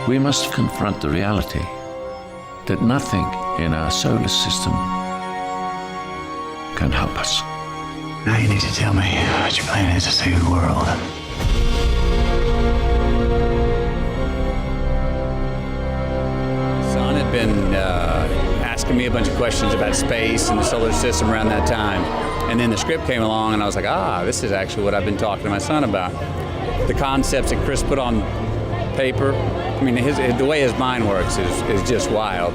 We must confront the reality that nothing in our solar system can help us. Now you need to tell me what your plan is to save the world. Son had been asking me a bunch of questions about space and the solar system around that time. And then the script came along and I was like, this is actually what I've been talking to my son about. The concepts that Chris put on paper, I mean, the way his mind works is just wild.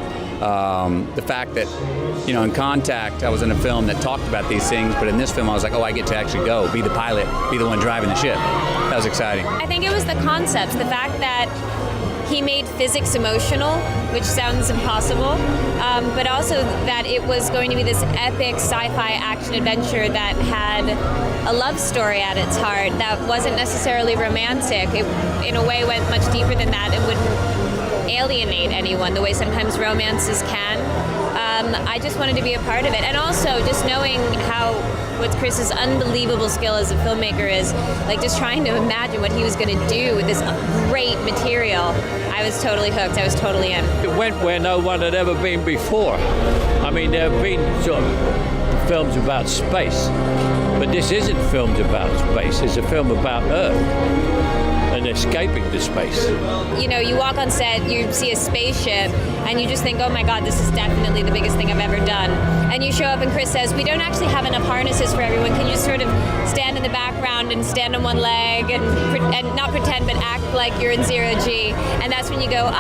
The fact that, in Contact, I was in a film that talked about these things, but in this film I was like, I get to actually go, be the pilot, be the one driving the ship. That was exciting. I think it was the concepts, the fact that he made physics emotional, which sounds impossible, but also that it was going to be this epic sci-fi action adventure that had a love story at its heart that wasn't necessarily romantic. It, in a way, went much deeper than that and wouldn't alienate anyone the way sometimes romances can. I just wanted to be a part of it, and also just knowing what Chris's unbelievable skill as a filmmaker is, like just trying to imagine what he was going to do with this great material. I was totally hooked. I was totally in. It went where no one had ever been before. I mean, there have been sort of films about space, but this isn't films about space. It's a film about Earth and escaping to space. You walk on set, you see a spaceship, and you just think, oh my God, this is definitely the biggest thing I've ever done. And you show up and Chris says, we don't actually have enough harnesses for everyone. Can you sort of stand in the background and stand on one leg and not pretend, but act like you're in zero G? And that's when you go,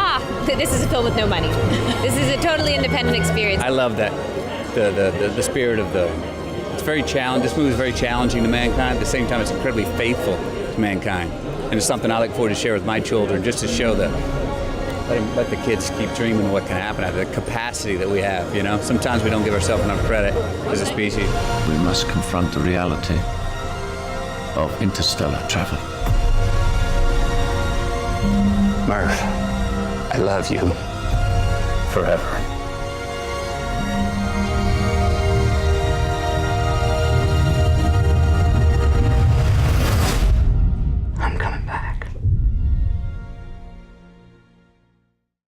this is a film with no money. This is a totally independent experience. I love that, the spirit of it's very challenging. This movie is very challenging to mankind. At the same time, it's incredibly faithful to mankind. And it's something I look forward to share with my children, just to show that, let the kids keep dreaming of what can happen, the capacity that we have, Sometimes we don't give ourselves enough credit as a species. We must confront the reality of interstellar travel. Murph, I love you forever.